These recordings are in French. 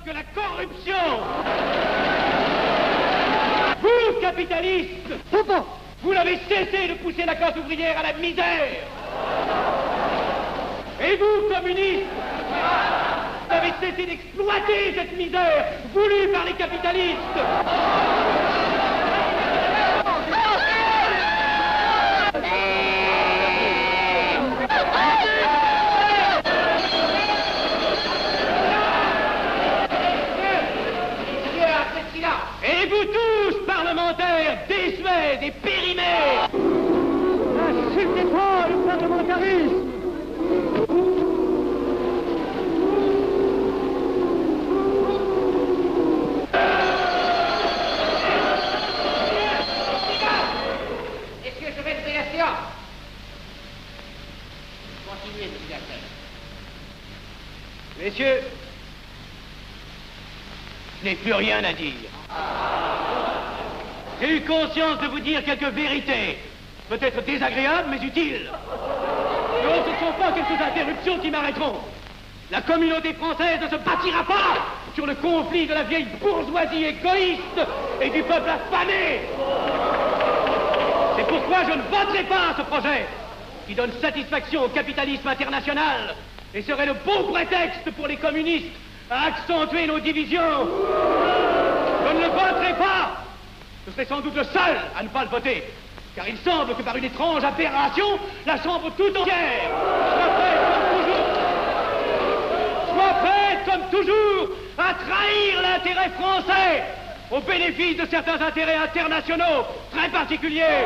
que la corruption. Vous, capitalistes, vous n'avez cessé de pousser la classe ouvrière à la misère. Et vous, communistes, vous avez cessé d'exploiter cette misère voulue par les capitalistes. Et vous tous, parlementaires, désuets et périmés, n'insultez pas le parlementarisme. Messieurs, je vais lever la séance. Continuez, monsieur Hassel. Messieurs, je n'ai plus rien à dire. J'ai eu conscience de vous dire quelques vérités, peut-être désagréables, mais utiles. Non, ce ne sont pas quelques interruptions qui m'arrêteront. La communauté française ne se bâtira pas sur le conflit de la vieille bourgeoisie égoïste et du peuple affamé. C'est pourquoi je ne voterai pas ce projet qui donne satisfaction au capitalisme international et serait le bon prétexte pour les communistes à accentuer nos divisions. Je ne le voterai pas. Je serai sans doute le seul à ne pas le voter, car il semble que par une étrange aberration, la Chambre tout entière soit prête comme toujours à trahir l'intérêt français au bénéfice de certains intérêts internationaux très particuliers.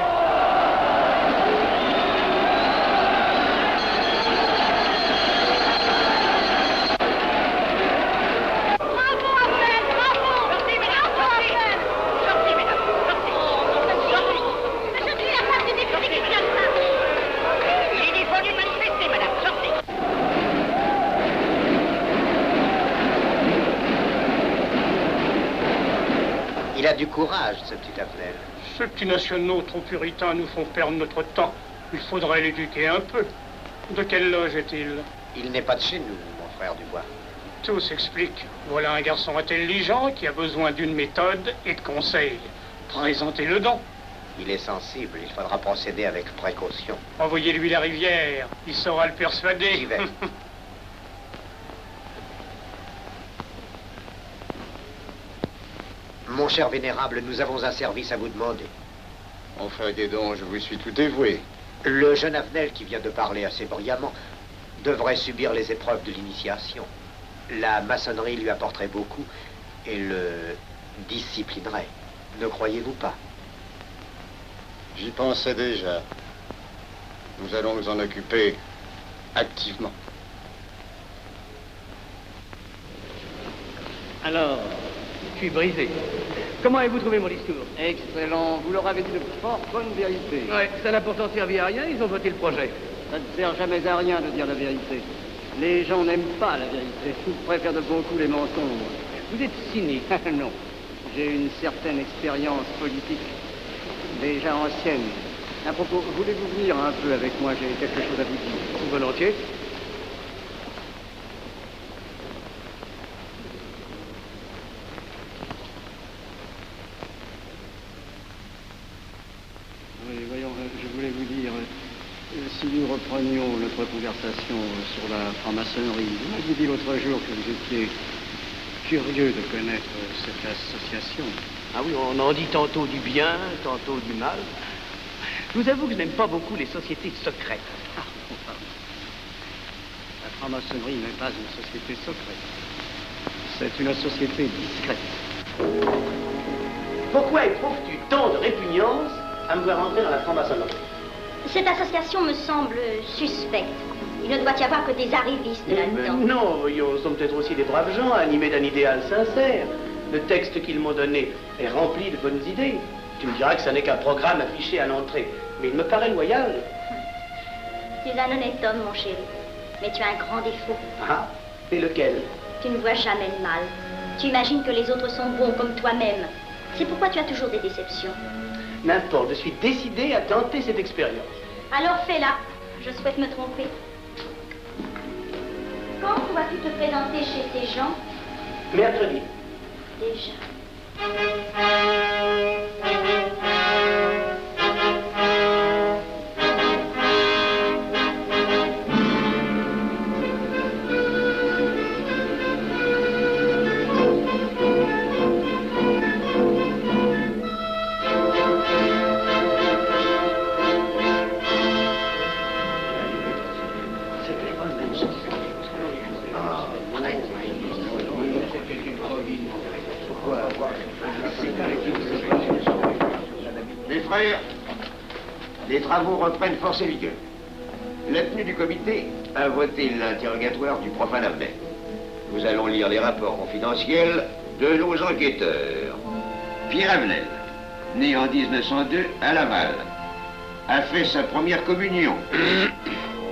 Il a du courage, ce petit Hafnel. Ces petits nationaux trop puritains nous font perdre notre temps. Il faudrait l'éduquer un peu. De quelle loge est-il? Il n'est pas de chez nous, mon frère Dubois. Tout s'explique. Voilà un garçon intelligent qui a besoin d'une méthode et de conseils. Présentez-le donc. Il est sensible, il faudra procéder avec précaution. Envoyez-lui la rivière, il saura le persuader. J'y vais. Mon cher vénérable, nous avons un service à vous demander. Enfin, dis donc, je vous suis tout dévoué. Le jeune Hafnel qui vient de parler assez brillamment devrait subir les épreuves de l'initiation. La maçonnerie lui apporterait beaucoup et le disciplinerait. Ne croyez-vous pas? J'y pensais déjà. Nous allons nous en occuper activement. Alors, je suis brisé. Comment avez-vous trouvé mon discours? Excellent. Vous leur avez dit de fort bonnes vérités. Ouais, ça n'a pourtant servi à rien, ils ont voté le projet. Ça ne sert jamais à rien de dire la vérité. Les gens n'aiment pas la vérité. Ils préfèrent de beaucoup les mensonges. Vous êtes cynique. Non. J'ai une certaine expérience politique, déjà ancienne. À propos, voulez-vous venir un peu avec moi? J'ai quelque chose à vous dire. Volontiers. Oui, voyons, je voulais vous dire, si nous reprenions notre conversation sur la franc-maçonnerie, vous m'aviez dit l'autre jour que vous étiez curieux de connaître cette association. Ah oui, on en dit tantôt du bien, tantôt du mal. Je vous avoue que je n'aime pas beaucoup les sociétés secrètes. Ah, la franc-maçonnerie n'est pas une société secrète. C'est une société discrète. Pourquoi éprouves-tu tant de répugnance à me voir entrer dans la franc-maçonnerie? Cette association me semble suspecte. Il ne doit y avoir que des arrivistes là-dedans. Non, voyons, sont peut-être aussi des braves gens animés d'un idéal sincère. Le texte qu'ils m'ont donné est rempli de bonnes idées. Tu me diras que ça n'est qu'un programme affiché à l'entrée, mais il me paraît loyal. Tu es un honnête homme, mon chéri. Mais tu as un grand défaut. Ah, et lequel? Tu ne vois jamais le mal. Tu imagines que les autres sont bons comme toi-même. C'est pourquoi tu as toujours des déceptions. N'importe, je suis décidé à tenter cette expérience. Alors fais-la. Je souhaite me tromper. Quand vas-tu te présenter chez ces gens? Mercredi. Déjà. Mes frères, les travaux reprennent force et vigueur. La tenue du comité a voté l'interrogatoire du profane Abnel. Nous allons lire les rapports confidentiels de nos enquêteurs. Pierre Abnel, né en 1902 à Laval, a fait sa première communion.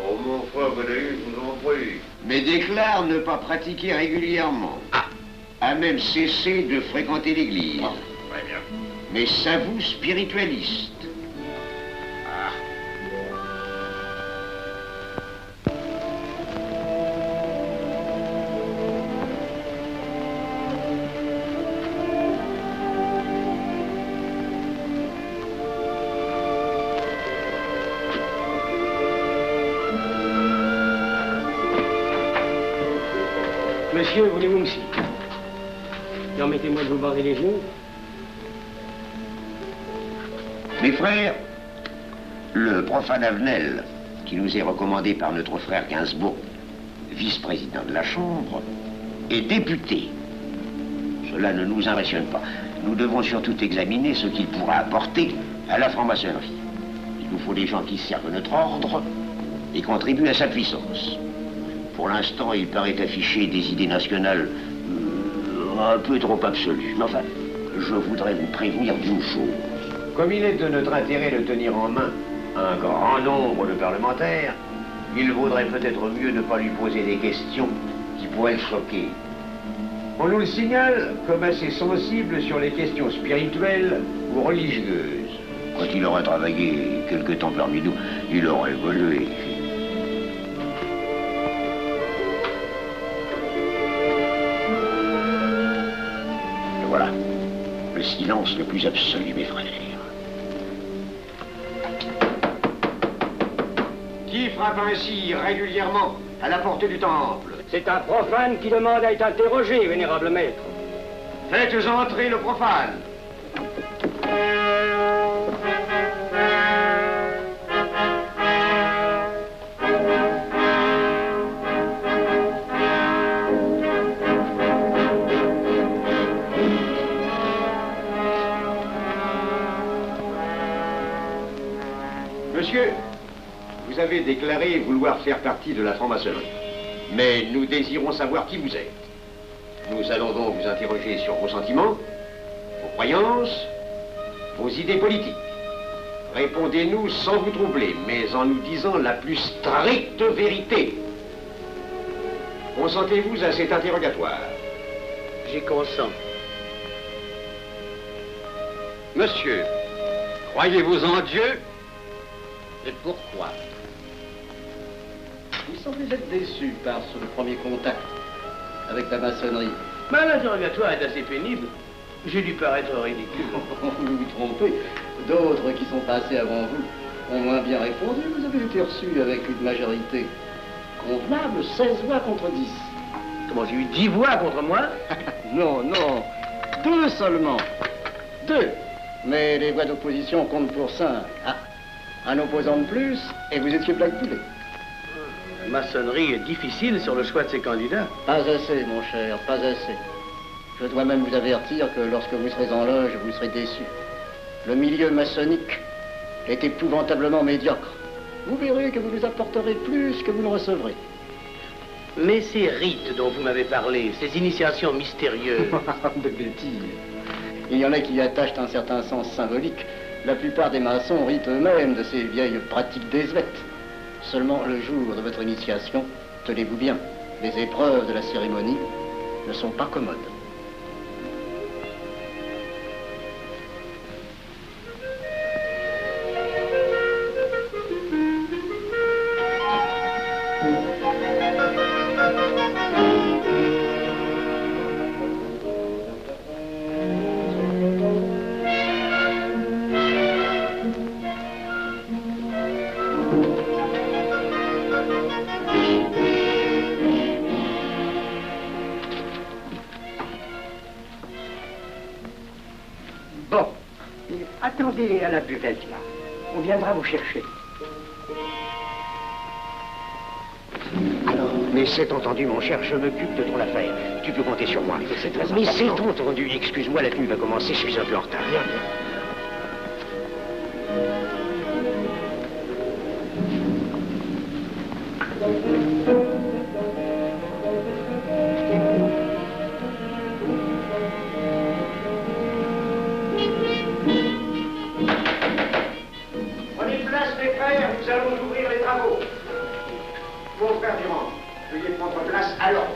Oh, mon frère, Valérie, je vous en prie. Mais déclare ne pas pratiquer régulièrement. A même cessé de fréquenter l'église. Très bien. Mais s'avoue spiritualiste. Monsieur, voulez-vous me citer? Permettez-moi de vous bander les yeux. Mes frères, le profane Avenel, qui nous est recommandé par notre frère Gainsbourg, vice-président de la Chambre, est député. Cela ne nous impressionne pas. Nous devons surtout examiner ce qu'il pourra apporter à la franc-maçonnerie. Il nous faut des gens qui servent notre ordre et contribuent à sa puissance. Pour l'instant, il paraît afficher des idées nationales un peu trop absolues. Mais enfin, je voudrais vous prévenir d'une chose. Comme il est de notre intérêt de tenir en main un grand nombre de parlementaires, il vaudrait peut-être mieux ne pas lui poser des questions qui pourraient le choquer. On nous le signale comme assez sensible sur les questions spirituelles ou religieuses. Quand il aura travaillé quelque temps parmi nous, il aura évolué. Et voilà, le silence le plus absolu, mes frères. Qui frappe ainsi régulièrement à la porte du temple? C'est un profane qui demande à être interrogé, vénérable maître. Faites entrer le profane. Monsieur, vous avez déclaré vouloir faire partie de la franc-maçonnerie. Mais nous désirons savoir qui vous êtes. Nous allons donc vous interroger sur vos sentiments, vos croyances, vos idées politiques. Répondez-nous sans vous troubler, mais en nous disant la plus stricte vérité. Consentez-vous à cet interrogatoire? J'y consens. Monsieur, croyez-vous en Dieu? Et pourquoi? Vous semblez être déçu par ce premier contact avec la maçonnerie. Mais l'interrogatoire est assez pénible. J'ai dû paraître ridicule. Vous vous trompez. D'autres qui sont passés avant vous ont moins bien répondu. Vous avez été reçu avec une majorité convenable, 16 voix contre 10. Comment, j'ai eu 10 voix contre moi? Non, non. 2 seulement. 2. Mais les voix d'opposition comptent pour 5. Ah, un opposant de plus, et vous étiez blackpoolé. La maçonnerie est difficile sur le choix de ses candidats. Pas assez, mon cher, pas assez. Je dois même vous avertir que lorsque vous serez en loge, vous serez déçu. Le milieu maçonnique est épouvantablement médiocre. Vous verrez que vous nous apporterez plus que vous ne recevrez. Mais ces rites dont vous m'avez parlé, ces initiations mystérieuses... De bêtises. Il y en a qui y attachent un certain sens symbolique. La plupart des maçons rient eux-mêmes de ces vieilles pratiques désuètes. Seulement, le jour de votre initiation, tenez-vous bien, les épreuves de la cérémonie ne sont pas commodes. Bon. Attendez à la buvette, là. On viendra vous chercher. Alors, mais c'est entendu, mon cher, je m'occupe de ton affaire. Tu peux compter sur moi. C'est très important. Mais c'est entendu. Excuse-moi, la tenue va commencer, je suis un peu en retard. Bien, bien. Prenez place, mes frères, nous allons ouvrir les travaux. Mon frère Durand, veuillez prendre place à l'ordre.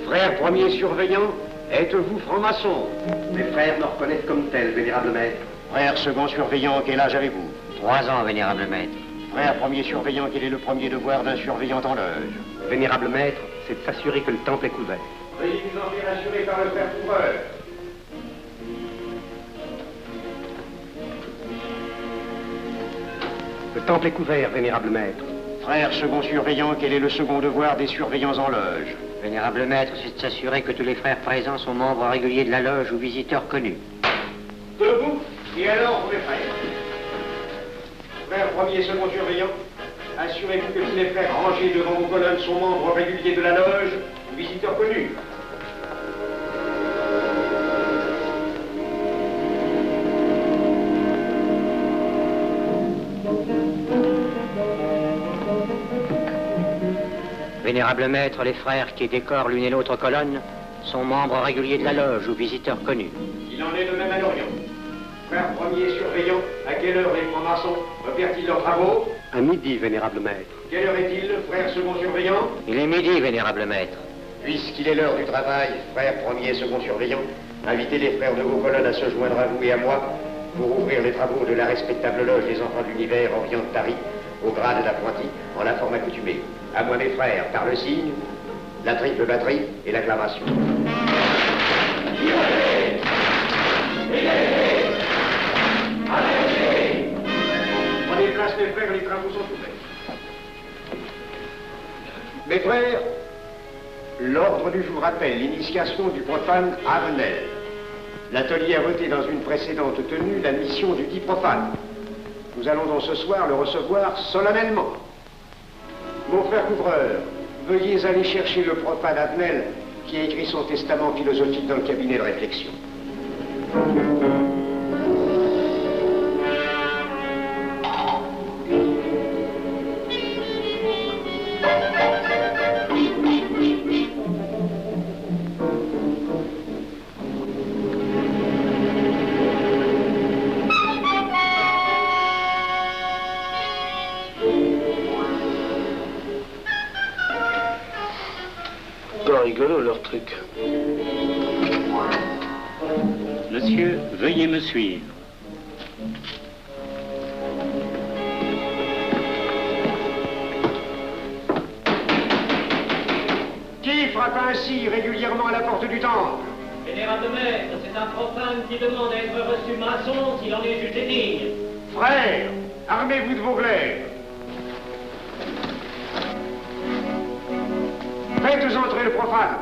Frère premier surveillant, êtes-vous franc-maçon? Mes frères me reconnaissent comme tel, vénérable maître. Frère second surveillant, quel âge avez-vous? 3 ans, vénérable maître. Frère premier surveillant, quel est le premier devoir d'un surveillant en loge? Vénérable maître, c'est de s'assurer que le temple est couvert. Veuillez vous en faire assurer par le frère couvreur. Le temple est couvert, vénérable maître. Frère second surveillant, quel est le second devoir des surveillants en loge? Vénérable maître, c'est de s'assurer que tous les frères présents sont membres réguliers de la loge ou visiteurs connus. Debout, et alors, mes frères. Frère premier et second surveillant, assurez-vous que tous les frères rangés devant vos colonnes sont membres réguliers de la loge ou visiteurs connus. Vénérable maître, les frères qui décorent l'une et l'autre colonne sont membres réguliers de la loge ou visiteurs connus. Il en est de même à l'Orient. Frère premier surveillant, à quelle heure les francs-maçons opèrent-ils leurs travaux? À midi, vénérable maître. Quelle heure est-il, frère second surveillant? Il est midi, vénérable maître. Puisqu'il est l'heure du travail, frère premier et second surveillant, invitez les frères de vos colonnes à se joindre à vous et à moi pour ouvrir les travaux de la respectable loge des enfants de l'univers Orient de Paris, au grade d'apprenti, en la forme accoutumée. À moi, mes frères, par le signe, la triple batterie et l'acclamation. Prenez place, mes frères, les travaux sont ouverts. Mes frères, l'ordre du jour appelle l'initiation du profane Avenel. L'atelier a voté dans une précédente tenue la mission du dit profane. Nous allons donc ce soir le recevoir solennellement. Mon frère couvreur, veuillez aller chercher le profane Avenel qui a écrit son testament philosophique dans le cabinet de réflexion. Rigolo leur truc. Monsieur, veuillez me suivre. Qui frappe ainsi régulièrement à la porte du temple? Vénérable maître, c'est un profane qui demande à être reçu maçon s'il en est jugé digne. Frères, armez-vous de vos glaives. Faites entrer le profane.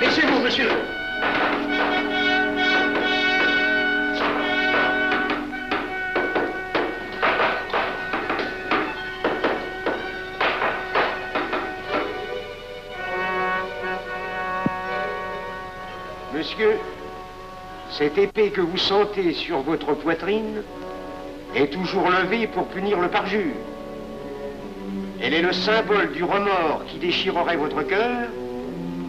Laissez-vous, monsieur. Monsieur, cette épée que vous sentez sur votre poitrine est toujours levée pour punir le parjure. Elle est le symbole du remords qui déchirerait votre cœur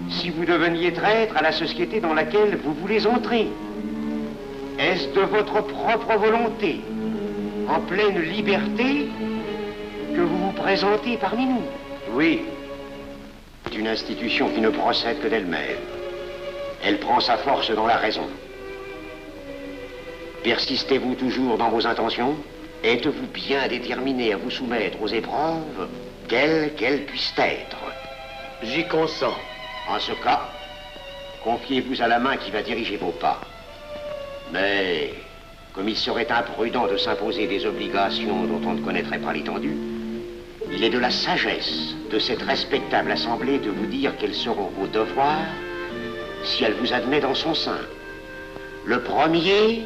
si vous deveniez traître à la société dans laquelle vous voulez entrer. Est-ce de votre propre volonté, en pleine liberté, que vous vous présentez parmi nous? Oui. C'est une institution qui ne procède que d'elle-même. Elle prend sa force dans la raison. Persistez-vous toujours dans vos intentions? Êtes-vous bien déterminé à vous soumettre aux épreuves, quelles qu'elles puissent être? J'y consens. En ce cas, confiez-vous à la main qui va diriger vos pas. Mais comme il serait imprudent de s'imposer des obligations dont on ne connaîtrait pas l'étendue, il est de la sagesse de cette respectable assemblée de vous dire quels seront vos devoirs si elle vous admet dans son sein. Le premier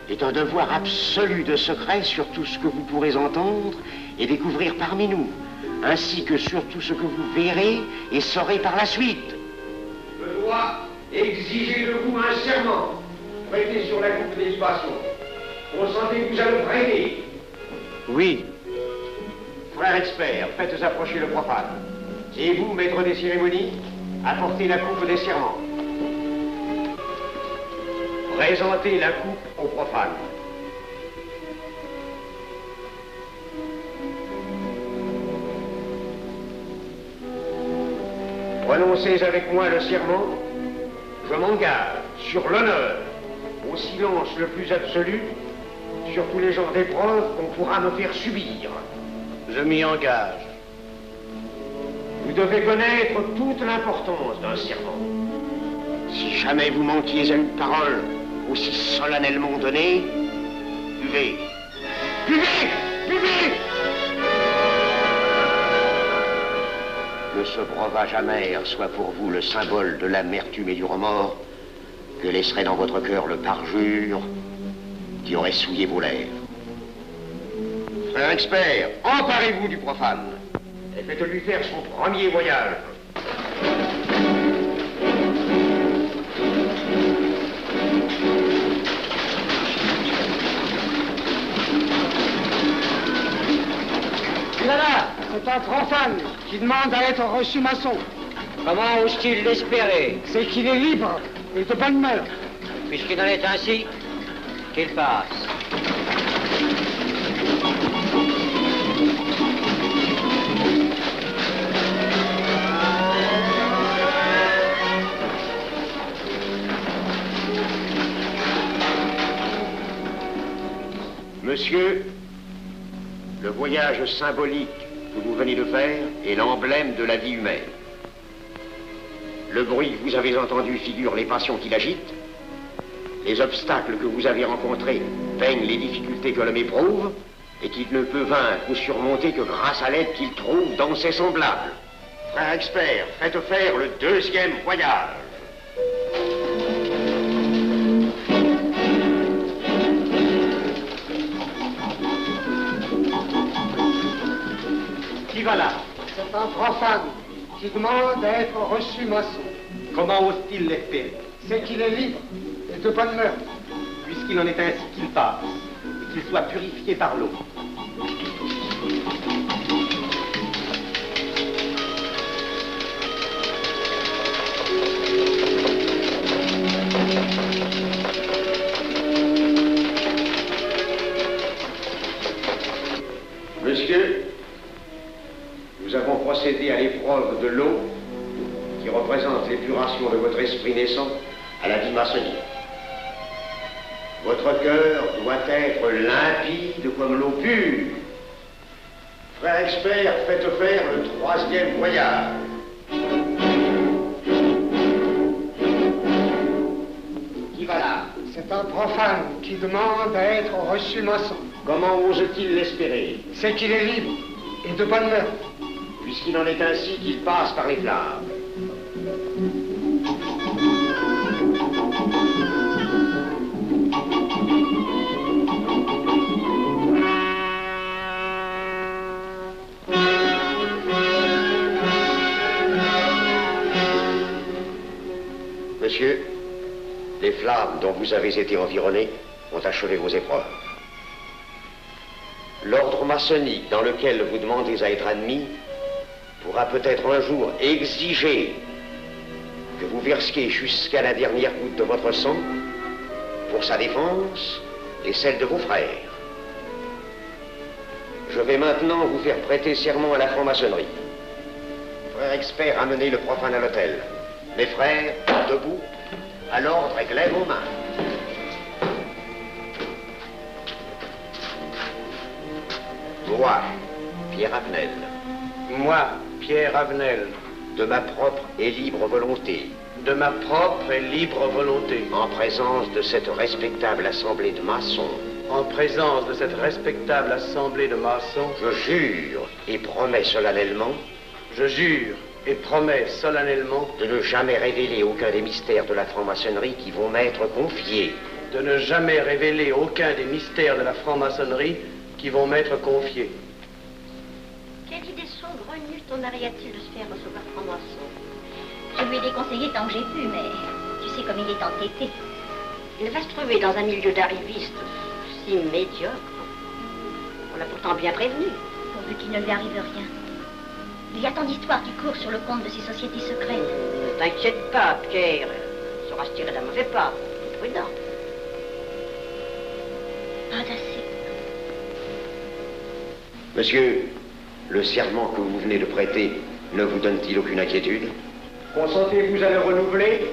est un devoir absolu de secret sur tout ce que vous pourrez entendre et découvrir parmi nous, ainsi que sur tout ce que vous verrez et saurez par la suite. Je dois exiger de vous un serment prêté sur la coupe des libations. Consentez-vous à le prêter? Oui. Frère expert, faites approcher le profane. Et vous, maître des cérémonies, apportez la coupe des serments. Présentez la coupe au profane. Prononcez avec moi le serment. Je m'engage sur l'honneur, au silence le plus absolu, sur tous les genres d'épreuves qu'on pourra me faire subir. Je m'y engage. Vous devez connaître toute l'importance d'un serment. Si jamais vous manquiez à une parole aussi solennellement donnée, buvez. Buvez! Buvez! Que ce breuvage amer soit pour vous le symbole de l'amertume et du remords que laisserait dans votre cœur le parjure qui aurait souillé vos lèvres. Frère expert, emparez-vous du profane et faites-lui faire son premier voyage. C'est un profane qui demande à être reçu maçon. Comment ose-t-il l'espérer? C'est qu'il est libre et de bonne mœurs. Puisqu'il en est ainsi, qu'il passe. Monsieur, le voyage symbolique que vous venez de faire est l'emblème de la vie humaine. Le bruit que vous avez entendu figure les passions qui l'agitent. Les obstacles que vous avez rencontrés peignent les difficultés que l'homme éprouve et qu'il ne peut vaincre ou surmonter que grâce à l'aide qu'il trouve dans ses semblables. Frère expert, faites faire le deuxième voyage. Qui va là? C'est un profane qui demande à être reçu maçon. Comment ose-t-il l'espérer? C'est qu'il est libre et de bonne mœurs. Puisqu'il en est ainsi, qu'il passe et qu'il soit purifié par l'eau. Monsieur, nous avons procédé à l'épreuve de l'eau qui représente l'épuration de votre esprit naissant à la vie maçonnique. Votre cœur doit être limpide comme l'eau pure. Frère expert, faites faire le troisième voyage. Qui va là? C'est un profane qui demande à être reçu maçon. Comment ose-t-il l'espérer? C'est qu'il est libre et de bonne mœurs. Puisqu'il en est ainsi qu'il passe par les flammes. Monsieur, les flammes dont vous avez été environné ont achevé vos épreuves. L'ordre maçonnique dans lequel vous demandez à être admis pourra peut-être un jour exiger que vous versiez jusqu'à la dernière goutte de votre sang pour sa défense et celle de vos frères. Je vais maintenant vous faire prêter serment à la franc-maçonnerie. Frère expert, amenez le profane à l'autel. Mes frères, debout, à l'ordre et glaive aux mains. Moi, Pierre Avenel. Moi, Pierre Avenel. De ma propre et libre volonté. De ma propre et libre volonté. En présence de cette respectable assemblée de maçons. En présence de cette respectable assemblée de maçons. Je jure et promets solennellement. Je jure et promets solennellement. De ne jamais révéler aucun des mystères de la franc-maçonnerie qui vont m'être confiés. De ne jamais révéler aucun des mystères de la franc-maçonnerie qui vont m'être confiés. Quelle idée saugrenue ton mari a-t-il de se faire recevoir franc-maçon? Je lui ai déconseillé tant que j'ai pu, mais tu sais comme il est entêté. Il va se trouver dans un milieu d'arrivistes si médiocre. On l'a pourtant bien prévenu. Pourvu qu'il ne lui arrive rien. Il y a tant d'histoires qui courent sur le compte de ces sociétés secrètes. Ne t'inquiète pas, Pierre. Il saura se tirer d'un mauvais pas. Prudent. Pas assez. Monsieur, le serment que vous venez de prêter ne vous donne-t-il aucune inquiétude? Consentez-vous à le renouveler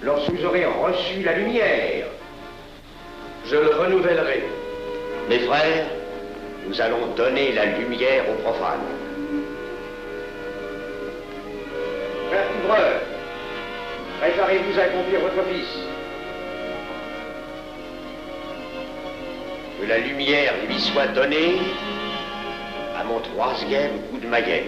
lorsque vous aurez reçu la lumière? Je le renouvellerai. Mes frères, nous allons donner la lumière aux profanes. Frère couvreur, préparez-vous à accomplir votre office. Que la lumière lui soit donnée à mon 3e coup de maillet.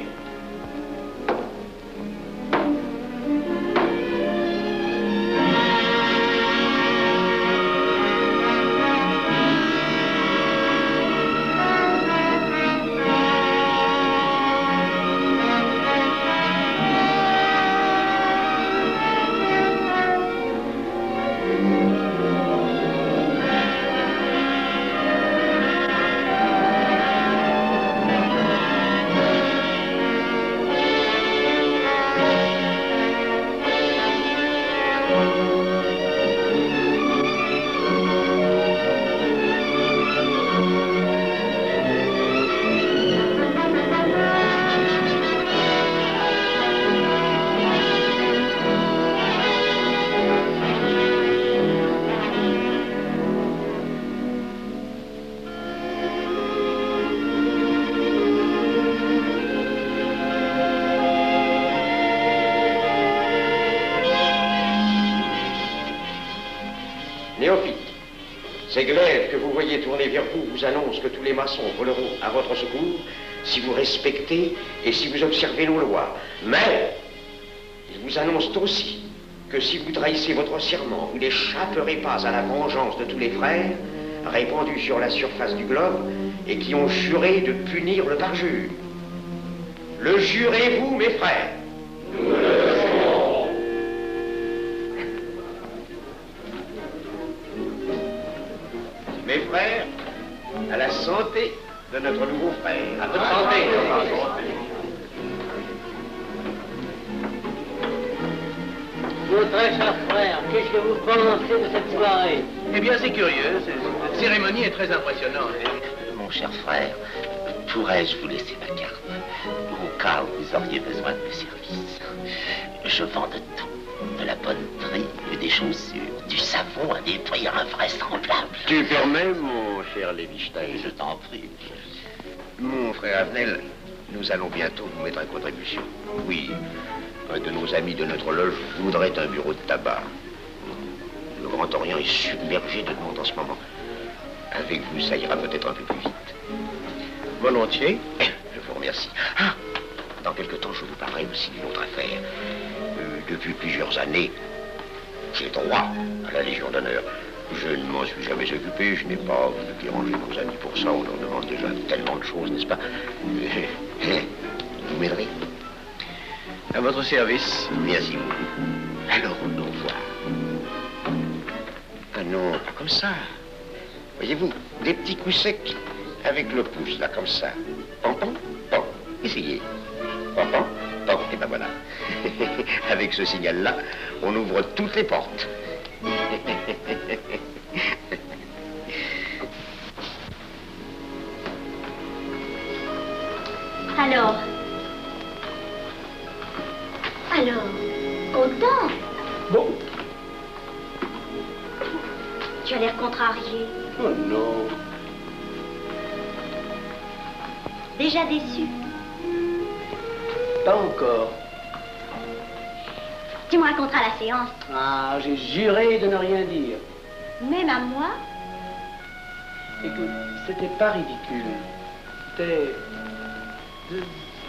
Néophyte, ces glaives que vous voyez tourner vers vous vous annoncent que tous les maçons voleront à votre secours si vous respectez et si vous observez nos lois. Mais ils vous annoncent aussi que si vous trahissez votre serment, vous n'échapperez pas à la vengeance de tous les frères répandus sur la surface du globe et qui ont juré de punir le parjure. Le jurez-vous, mes frères? Nous le jurons. Mes frères, à la santé de notre nouveau frère. À votre santé. Mon très cher frère, qu'est-ce que vous pensez de cette soirée? Eh bien, c'est curieux. Cette cérémonie est très impressionnante. Mon cher frère, pourrais-je vous laisser ma carte au cas où vous auriez besoin de mes services? Je vends de tout. De la bonne et des chaussures, du savon à des prix invraisemblables. Tu permets, mon cher Lévi-Stein? Je t'en prie. Mon frère Avenel, nous allons bientôt vous mettre à contribution. Oui, un de nos amis de notre loge voudrait un bureau de tabac. Le Grand Orient est submergé de demandes en ce moment. Avec vous, ça ira peut-être un peu plus vite. Volontiers. Je vous remercie. Ah, dans quelque temps, je vous parlerai aussi d'une autre affaire. Depuis plusieurs années, j'ai droit à la Légion d'honneur. Je ne m'en suis jamais occupé, je n'ai pas voulu déranger nos amis pour ça. On leur demande déjà tellement de choses, n'est-ce pas? Vous m'aiderez? À votre service. Merci beaucoup. Alors, au revoir. Ah non, pas comme ça. Voyez-vous, des petits coups secs avec le pouce, là, comme ça. Pam, pam, pam. Essayez. Pam, pam, pam. Et ben voilà. Avec ce signal-là, on ouvre toutes les portes. Alors, content? Bon. Tu as l'air contrarié. Oh non. Déjà déçu? Pas encore. Tu me raconteras la séance. Ah, j'ai juré de ne rien dire. Même à moi? Écoute, c'était pas ridicule.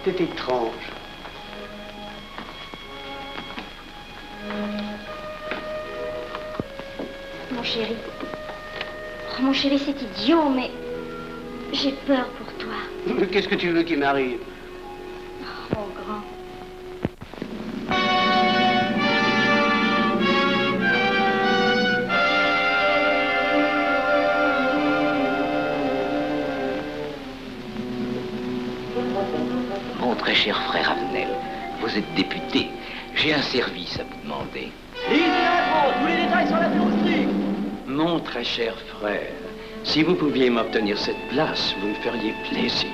C'était étrange. Mon chéri. Oh, mon chéri, c'est idiot, mais j'ai peur pour toi. Qu'est-ce que tu veux qu'il m'arrive? Oh, mon grand. Mon très cher frère Avenel, vous êtes député. J'ai un service à vous demander. Lisez l'intro, tous les détails sur la filosophie. Mon très cher frère, si vous pouviez m'obtenir cette place, vous me feriez plaisir.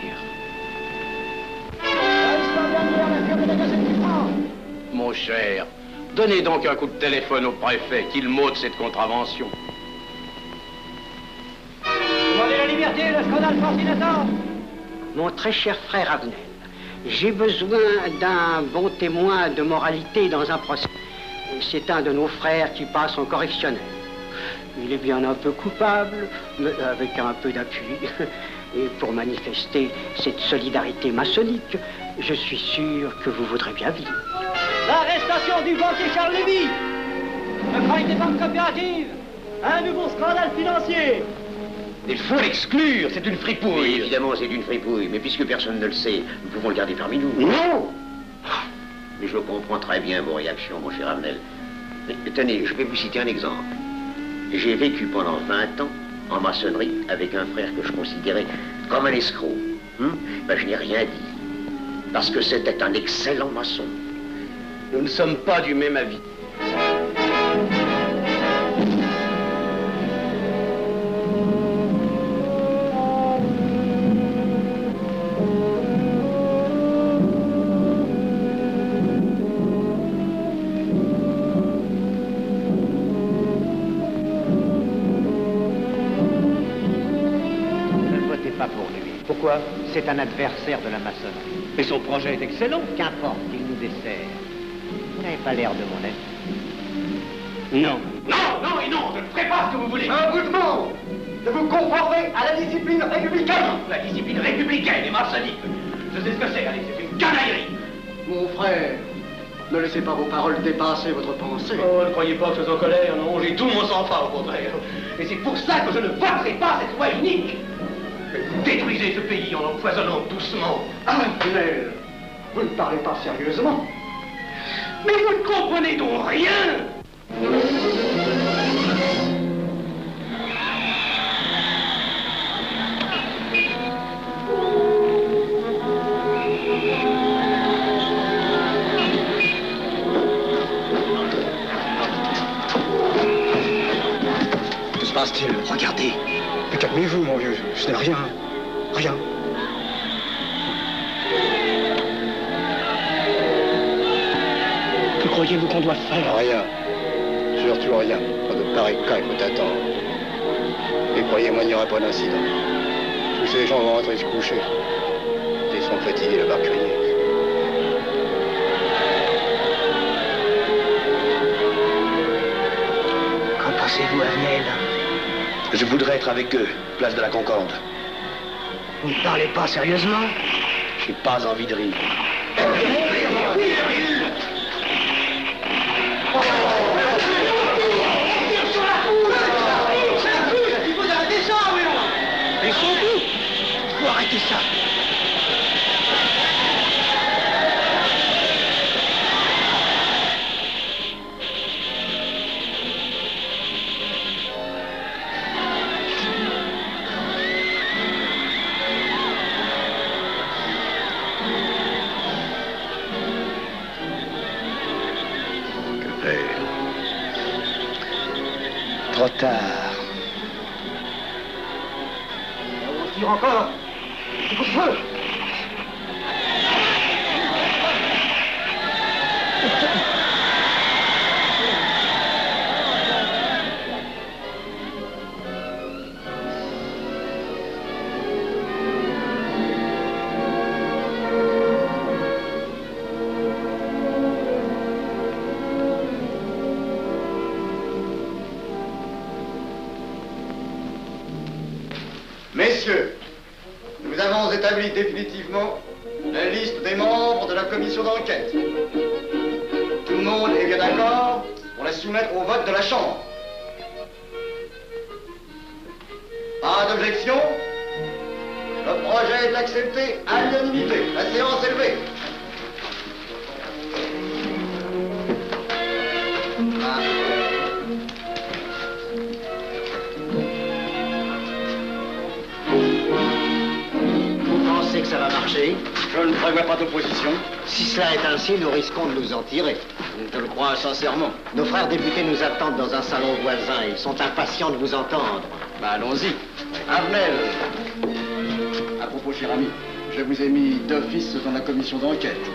Mon cher, donnez donc un coup de téléphone au préfet, qu'il m'ôte cette contravention. Demandez la liberté, le scandale fascinateur. Mon très cher frère Avenel, j'ai besoin d'un bon témoin de moralité dans un procès. C'est un de nos frères qui passe en correctionnel. Il est bien un peu coupable, mais avec un peu d'appui. Et pour manifester cette solidarité maçonnique, je suis sûr que vous voudrez bien vivre. L'arrestation du banquier Charles Lévy. Le crime des banques coopératives. Un nouveau scandale financier. Il faut l'exclure, c'est une fripouille. Oui, évidemment, c'est une fripouille, mais puisque personne ne le sait, nous pouvons le garder parmi nous. Non! Mais je comprends très bien vos réactions, mon cher Avenel. Mais tenez, je vais vous citer un exemple. J'ai vécu pendant 20 ans en maçonnerie avec un frère que je considérais comme un escroc. Ben, je n'ai rien dit, parce que c'était un excellent maçon. Nous ne sommes pas du même avis. Pourquoi? C'est un adversaire de la maçonnerie. Mais son projet est excellent. Qu'importe, il nous dessert. Vous n'avez pas l'air de mon être. Non. Non, non et non, je ne ferai pas ce que vous voulez. Un vous demande de vous conformer à la discipline républicaine. La discipline républicaine et maçonnique. Je sais ce que c'est, allez, c'est une canaillerie. Mon frère, ne laissez pas vos paroles dépasser votre pensée. Oh, ne croyez pas que je suis en colère, non, j'ai tout mon sang-froid au contraire. Et c'est pour ça que je ne voterai pas cette loi unique. Vous détruisez ce pays en l'empoisonnant doucement. Avenel, vous ne parlez pas sérieusement. Mais vous ne comprenez donc rien. Que se passe-t-il? Regardez. Mais calmez-vous, mon vieux. Ce n'est rien. Rien. Que croyez-vous qu'on doit faire? Rien. Surtout rien. Pas de pareil cas, il faut attendre. Et croyez-moi, il n'y aura pas d'incident. Tous ces gens vont rentrer se coucher. Ils sont fatigués, le barculier. Qu'en pensez-vous, Avenel? Je voudrais être avec eux, place de la Concorde. Vous ne parlez pas sérieusement? J'ai pas envie de rire. Il faut arrêter ça, oui. Mais sans doute. Il faut arrêter ça. Trop tard. On tire encore. C'est pour feu. Messieurs, nous avons établi définitivement la liste des membres de la commission d'enquête. Tout le monde est bien d'accord pour la soumettre au vote de la Chambre. Pas d'objection? Le projet est accepté à l'unanimité. La séance est levée. Vous pensez que ça va marcher? Je ne prévois pas d'opposition. Si cela est ainsi, nous risquons de nous en tirer. Je te le crois sincèrement. Nos frères députés nous attendent dans un salon voisin. Ils sont impatients de vous entendre. Bah allons-y. Arnel. À propos, cher ami, je vous ai mis d'office dans la commission d'enquête.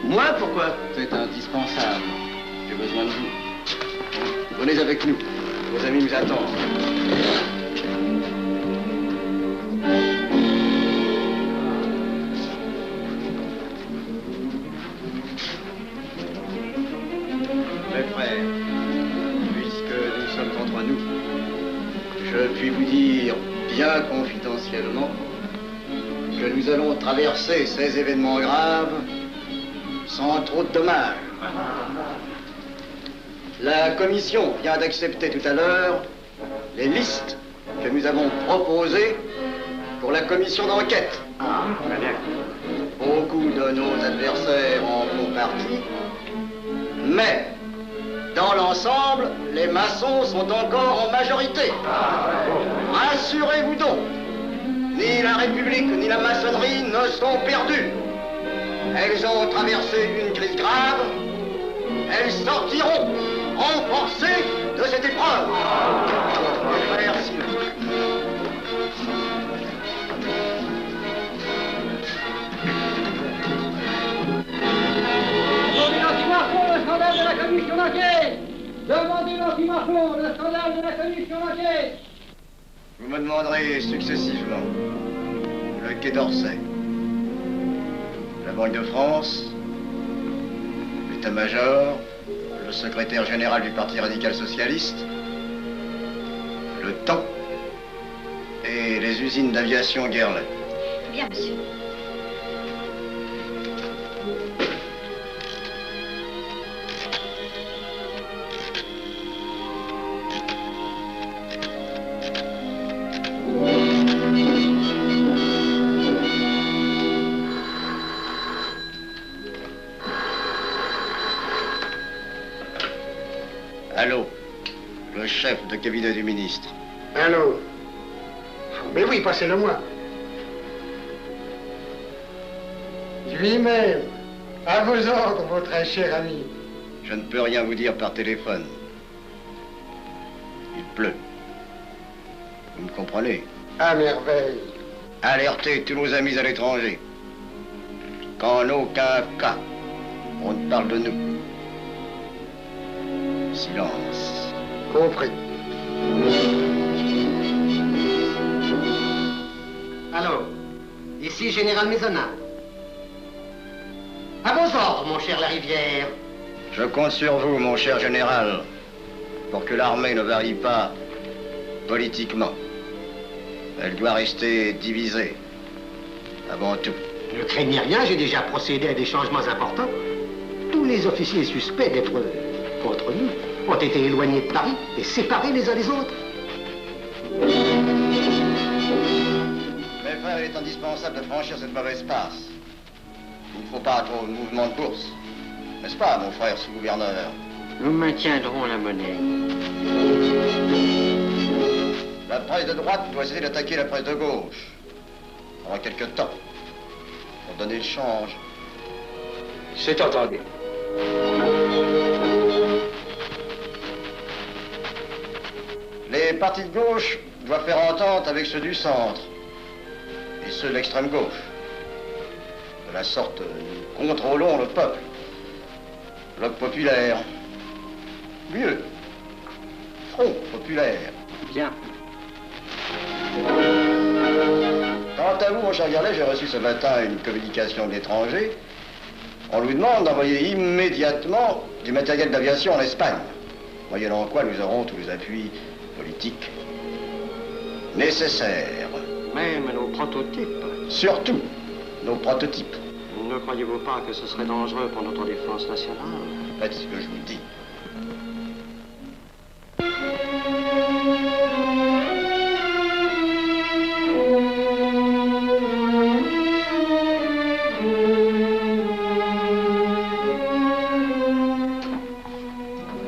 Moi, pourquoi? C'est indispensable. J'ai besoin de vous. Venez avec nous. Vos amis nous attendent. Mes frères, puisque nous sommes entre nous, je puis vous dire bien confidentiellement que nous allons traverser ces événements graves sans trop de dommages. La commission vient d'accepter tout à l'heure les listes que nous avons proposées pour la commission d'enquête. Beaucoup de nos adversaires en font partie, mais dans l'ensemble, les maçons sont encore en majorité. Rassurez-vous donc, ni la République ni la maçonnerie ne sont perdues. Elles ont traversé une crise grave. Elles sortiront renforcées de cette épreuve. Merci. Demandez l'anti-Marchon, le scandale de la commission d'enquête! Demandez l'anti-Marchon, le scandale de la commission d'enquête! Vous me demanderez successivement le Quai d'Orsay, la Banque de France, l'état-major, le secrétaire général du Parti radical socialiste, le temps et les usines d'aviation Guerlain. Bien, monsieur. Allô, le chef de cabinet du ministre. Allô? Mais oui, passez-le moi. Lui-même, à vos ordres, mon très cher ami. Je ne peux rien vous dire par téléphone. Il pleut. Vous me comprenez? À merveille. Alertez tous nos amis à l'étranger. Qu'en aucun cas, on ne parle de nous. Silence. Compris. Allô, ici Général Maisonnat. À vos ordres, mon cher Larivière. Je compte sur vous, mon cher général, pour que l'armée ne varie pas politiquement. Elle doit rester divisée, avant tout. Ne craignez rien, j'ai déjà procédé à des changements importants. Tous les officiers suspects d'être contre nous ont été éloignés de Paris et séparés les uns des autres. Mes frères, il est indispensable de franchir cette mauvaise passe. Il ne faut pas trop de mouvement de bourse. N'est-ce pas, mon frère sous-gouverneur? Nous maintiendrons la monnaie. La presse de droite doit essayer d'attaquer la presse de gauche. Pendant quelque temps. Pour donner le change. C'est entendu. Les partis de gauche doivent faire entente avec ceux du centre. Et ceux de l'extrême gauche. De la sorte, nous contrôlons le peuple. Bloc populaire. Mieux. Front populaire. Bien. Quant à vous, mon cher Garlet, j'ai reçu ce matin une communication de l'étranger. On nous demande d'envoyer immédiatement du matériel d'aviation en Espagne, moyennant quoi nous aurons tous les appuis politiques nécessaires. Même nos prototypes. Surtout nos prototypes. Ne croyez-vous pas que ce serait dangereux pour notre défense nationale? Faites ce que je vous dis.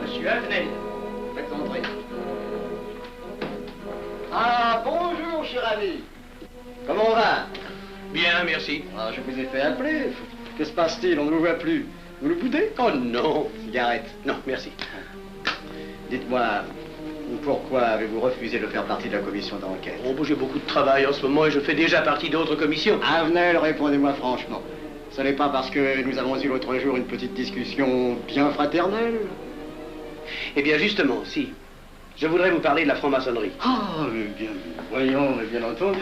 Monsieur Avenel, Faites entrer. Ah, bonjour, cher ami. Comment on va? Bien, merci. Ah, je vous ai fait appeler. Que se passe-t-il? On ne vous voit plus. Vous le boudez? Oh non. Cigarette. Non, merci. Dites-moi, pourquoi avez-vous refusé de faire partie de la commission d'enquête? Oh, j'ai beaucoup de travail en ce moment et je fais déjà partie d'autres commissions. Avenel, répondez-moi franchement. Ce n'est pas parce que nous avons eu l'autre jour une petite discussion bien fraternelle? Eh bien, justement, si. Je voudrais vous parler de la franc-maçonnerie. Ah, mais bien, voyons, mais bien entendu.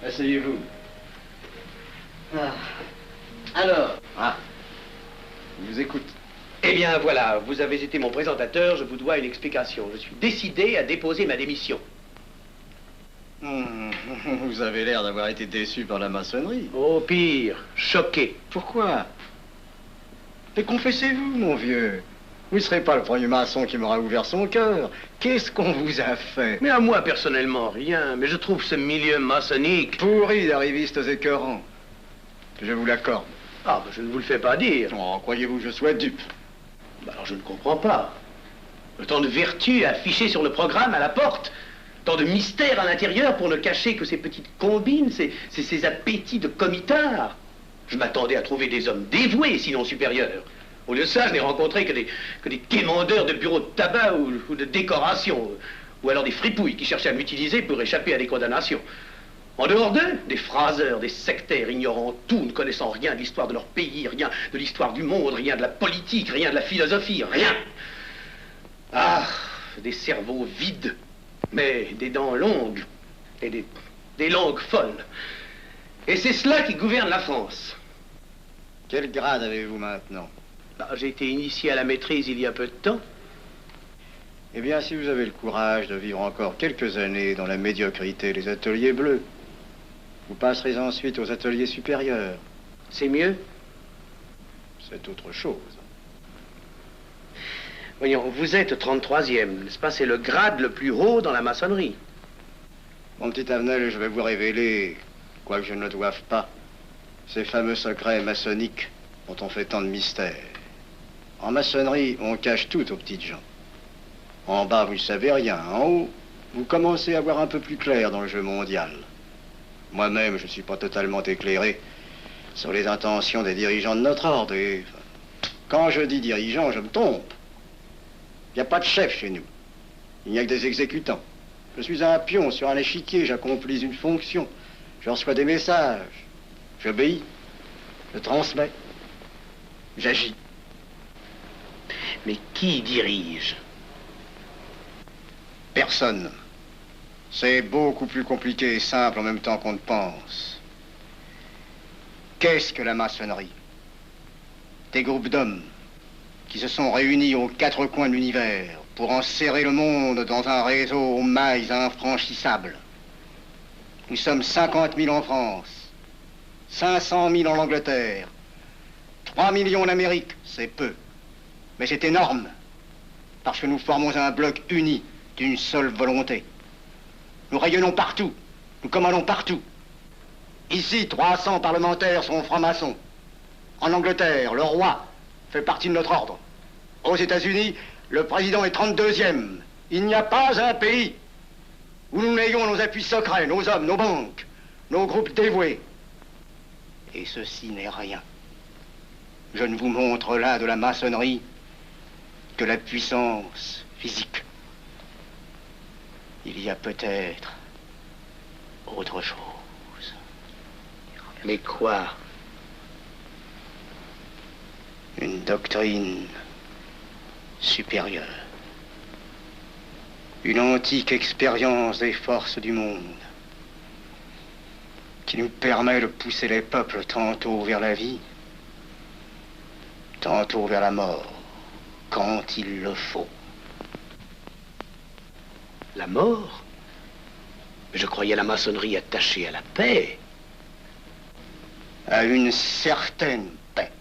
Asseyez-vous. Ah. Alors? Ah, je vous écoute. Eh bien, voilà, vous avez été mon présentateur, je vous dois une explication. Je suis décidé à déposer ma démission. Vous avez l'air d'avoir été déçu par la maçonnerie. Oh, pire, choqué. Pourquoi? Mais confessez-vous, mon vieux. Vous ne serez pas le premier maçon qui m'aura ouvert son cœur. Qu'est-ce qu'on vous a fait? Mais à moi, personnellement, rien. Mais je trouve ce milieu maçonnique... pourri d'arrivistes écœurants. Je vous l'accorde. Ah, ben, je ne vous le fais pas dire. Oh, croyez-vous que je sois dupe? Ben, alors, je ne comprends pas. Tant de vertus affichées sur le programme à la porte. Tant de mystères à l'intérieur pour ne cacher que ces petites combines, ces appétits de comitards. Je m'attendais à trouver des hommes dévoués, sinon supérieurs. Au lieu de ça, je n'ai rencontré que des quémandeurs de bureaux de tabac ou de décoration, ou alors des fripouilles qui cherchaient à m'utiliser pour échapper à des condamnations. En dehors d'eux, des phraseurs, des sectaires ignorant tout, ne connaissant rien de l'histoire de leur pays, rien de l'histoire du monde, rien de la politique, rien de la philosophie, rien. Ah, des cerveaux vides, mais des dents longues et des langues folles. Et c'est cela qui gouverne la France. Quel grade avez-vous maintenant? J'ai été initié à la maîtrise il y a peu de temps. Eh bien, si vous avez le courage de vivre encore quelques années dans la médiocrité des ateliers bleus, vous passerez ensuite aux ateliers supérieurs. C'est mieux? C'est autre chose. Voyons, vous êtes 33e, n'est-ce pas? C'est le grade le plus haut dans la maçonnerie. Mon petit Avenel, je vais vous révéler, quoique je ne le doive pas, ces fameux secrets maçonniques dont on fait tant de mystères. En maçonnerie, on cache tout aux petites gens. En bas, vous ne savez rien. En haut, vous commencez à voir un peu plus clair dans le jeu mondial. Moi-même, je ne suis pas totalement éclairé sur les intentions des dirigeants de notre ordre. Et quand je dis dirigeants, je me trompe. Il n'y a pas de chef chez nous. Il n'y a que des exécutants. Je suis un pion sur un échiquier, j'accomplis une fonction. Je reçois des messages. J'obéis. Je transmets. J'agis. Mais qui dirige? Personne. C'est beaucoup plus compliqué et simple en même temps qu'on ne pense. Qu'est-ce que la maçonnerie? Des groupes d'hommes qui se sont réunis aux quatre coins de l'univers pour enserrer le monde dans un réseau aux mailles infranchissables. Nous sommes 50 000 en France, 500 000 en Angleterre, 3 millions en Amérique, c'est peu. Mais c'est énorme, parce que nous formons un bloc uni d'une seule volonté. Nous rayonnons partout, nous commandons partout. Ici, 300 parlementaires sont francs-maçons. En Angleterre, le roi fait partie de notre ordre. Aux États-Unis, le président est 32e. Il n'y a pas un pays où nous n'ayons nos appuis secrets, nos hommes, nos banques, nos groupes dévoués. Et ceci n'est rien. Je ne vous montre là de la maçonnerie que la puissance physique. Il y a peut-être autre chose. Mais quoi? Une doctrine supérieure. Une antique expérience des forces du monde qui nous permet de pousser les peuples tantôt vers la vie, tantôt vers la mort, quand il le faut. La mort? Mais je croyais la maçonnerie attachée à la paix. À une certaine paix.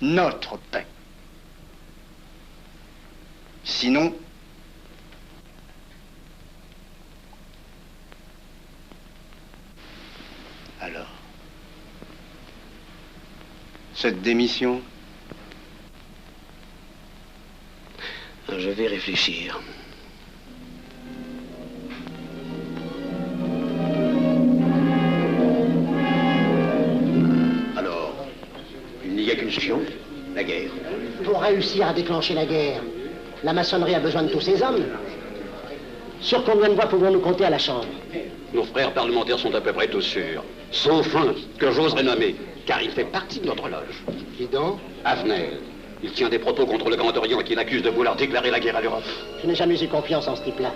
Notre paix. Sinon, alors, cette démission? Je vais réfléchir. Alors, il n'y a qu'une solution, la guerre. Pour réussir à déclencher la guerre, la maçonnerie a besoin de tous ces hommes. Sur combien de voix pouvons-nous compter à la Chambre? Nos frères parlementaires sont à peu près tous sûrs. Sauf un, que j'oserais nommer, car il fait partie de notre loge. Qui donc? Avenel. Il tient des propos contre le Grand Orient qui l'accuse de vouloir déclarer la guerre à l'Europe. Je n'ai jamais eu confiance en ce type-là.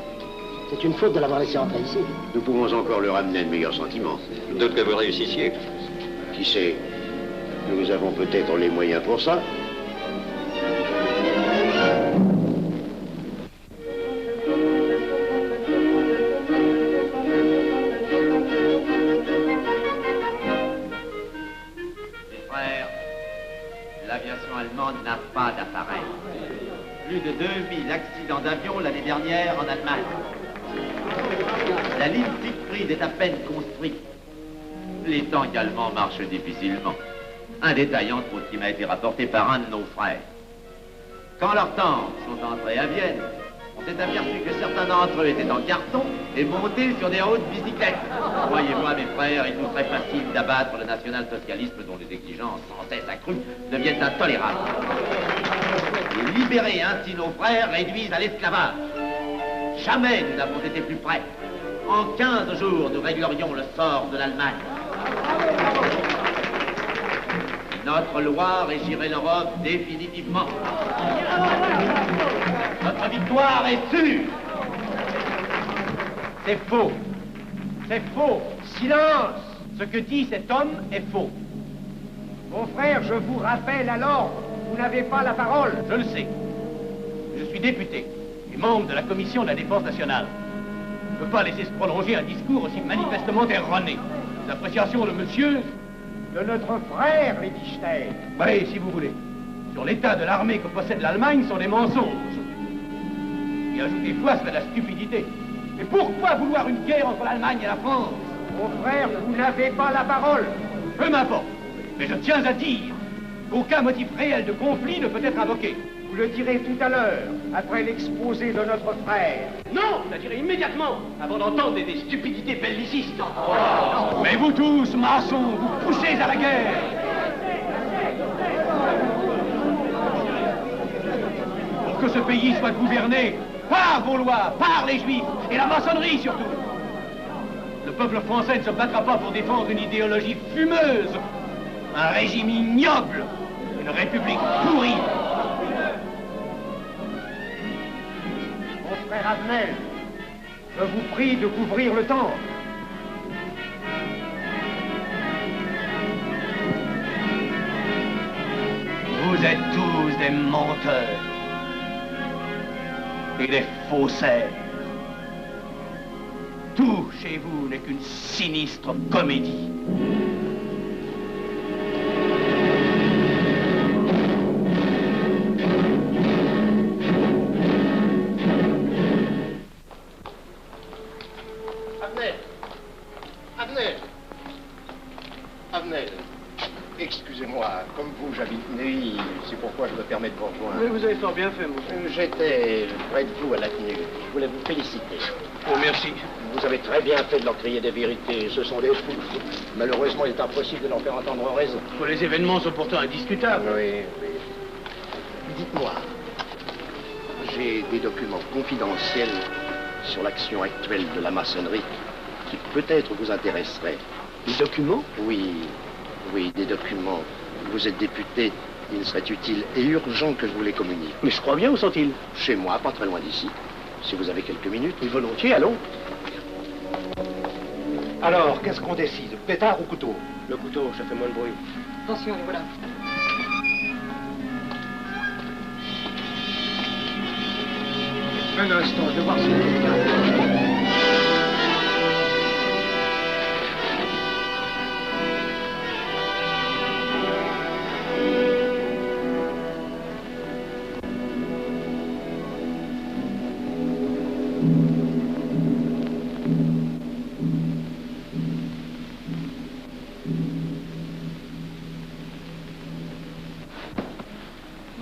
C'est une faute de l'avoir laissé entrer ici. Nous pouvons encore le ramener de meilleurs sentiments. Je doute que vous réussissiez. Qui sait? Nous avons peut-être les moyens pour ça. L'aviation allemande n'a pas d'appareil. Plus de 2000 accidents d'avion l'année dernière en Allemagne. La ligne Siegfried est à peine construite. Les tanks allemands marchent difficilement. Un détail entre autres qui m'a été rapporté par un de nos frères. Quand leurs tanks sont entrés à Vienne, on s'est aperçu que certains d'entre eux étaient en carton et montés sur des hautes bicyclettes. Voyez-moi, mes frères, il nous serait facile d'abattre le national-socialisme dont les exigences sans cesse accrues deviennent intolérables. Et libérer ainsi nos frères réduisent à l'esclavage. Jamais nous n'avons été plus près. En 15 jours, nous réglerions le sort de l'Allemagne. Notre loi régirait l'Europe définitivement. Notre victoire est sûre. C'est faux. C'est faux. Silence. Ce que dit cet homme est faux. Mon frère, je vous rappelle alors, vous n'avez pas la parole. Je le sais. Je suis député et membre de la commission de la défense nationale. Je ne peux pas laisser se prolonger un discours aussi manifestement erroné. L'appréciation de monsieur... De notre frère, Liechtenstein. Oui, si vous voulez. Sur l'état de l'armée que possède l'Allemagne sont des mensonges. Et ajouter foi serait de la stupidité. Mais pourquoi vouloir une guerre entre l'Allemagne et la France? Mon frère, vous n'avez pas la parole. Peu m'importe. Mais je tiens à dire qu'aucun motif réel de conflit ne peut être invoqué. Vous le direz tout à l'heure, après l'exposé de notre frère. Non, je la dirai immédiatement, avant d'entendre des stupidités bellicistes. Oh. Mais vous tous, maçons, vous poussez à la guerre. Pour que ce pays soit gouverné par vos lois, par les Juifs, et la maçonnerie surtout. Le peuple français ne se battra pas pour défendre une idéologie fumeuse, un régime ignoble, une république pourrie. Mon frère Avenel, je vous prie de couvrir le temple. Vous êtes tous des menteurs et des faussaires. Tout chez vous n'est qu'une sinistre comédie. Avenel, excusez-moi, comme vous, j'habite Neuilly, c'est pourquoi je me permets de vous rejoindre. Mais vous avez fort bien fait, monsieur. J'étais près de vous à la tenue. Je voulais vous féliciter. Oh, merci. Vous avez très bien fait de leur crier des vérités. Ce sont des fous. Malheureusement, il est impossible de leur faire entendre raison. Les événements sont pourtant indiscutables. Oui, oui. Dites-moi, j'ai des documents confidentiels sur l'action actuelle de la maçonnerie qui peut-être vous intéresseraient. Des documents? Oui, oui, des documents. Vous êtes député, il serait utile et urgent que je vous les communique. Mais je crois bien, où sont-ils? Chez moi, pas très loin d'ici. Si vous avez quelques minutes. Volontiers, allons. Alors, qu'est-ce qu'on décide? Pétard ou couteau? Le couteau, ça fait moins de bruit. Attention, les voilà. Un instant, je vais voir si...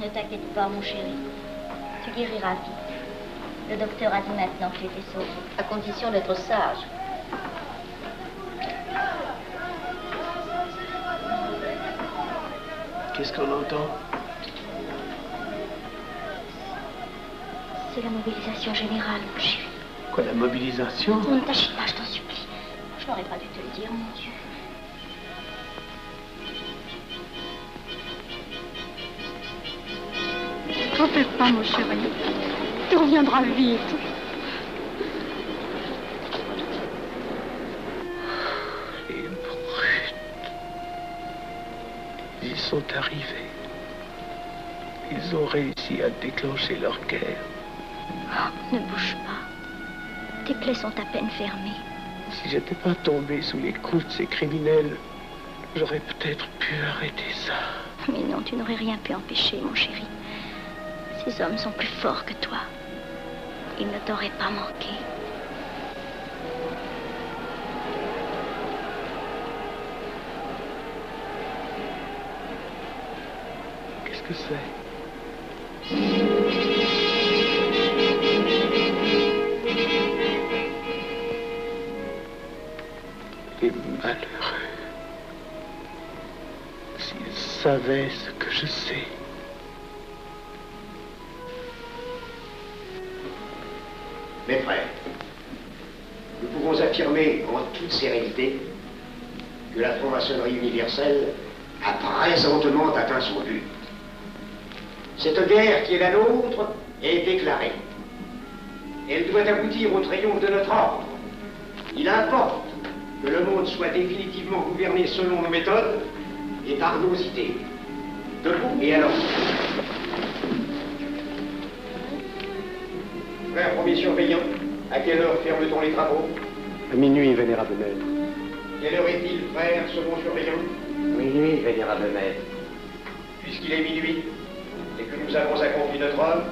Ne t'inquiète pas, mon chéri. Tu guériras vite. Le docteur a dit maintenant que tu étais sauvé, à condition d'être sage. Qu'est-ce qu'on entend? C'est la mobilisation générale, mon chéri. Quoi, la mobilisation? Ne t'agite pas, je t'en supplie. Je n'aurais pas dû te le dire, mon Dieu. T'en fais pas, mon chéri. Tu reviendras vite. Les brutes. Ils sont arrivés. Ils ont réussi à déclencher leur guerre. Ne bouge pas. Tes plaies sont à peine fermées. Si j'étais pas tombé sous les coups de ces criminels, j'aurais peut-être pu arrêter ça. Mais non, tu n'aurais rien pu empêcher, mon chéri. Ces hommes sont plus forts que toi. Ils ne t'auraient pas manqué. Qu'est-ce que c'est? Les malheureux. S'ils savaient ce que je sais. Mes frères, nous pouvons affirmer en toute sérénité que la franc-maçonnerie universelle a présentement atteint son but. Cette guerre qui est la nôtre est déclarée. Elle doit aboutir au triomphe de notre ordre. Il importe que le monde soit définitivement gouverné selon nos méthodes et par nos idées. Debout et alors. Frère premier surveillant, à quelle heure ferme-t-on les travaux? À minuit, vénérable maître. Quelle heure est-il, frère second surveillant? Minuit, vénérable maître. Puisqu'il est minuit et que nous avons accompli notre œuvre,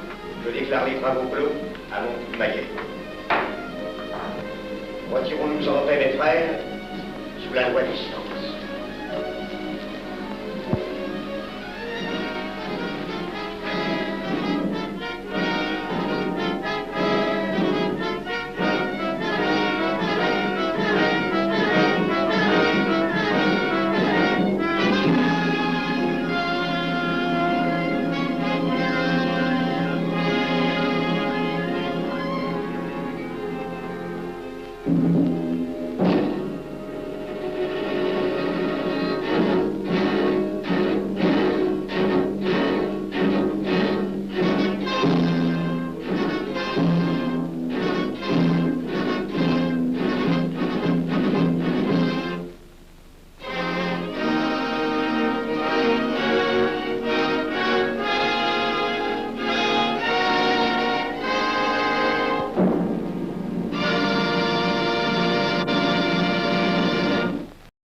je déclare les travaux clos à mon coup de maillet. Retirons-nous en paix, mes frères, sous la loi du silence.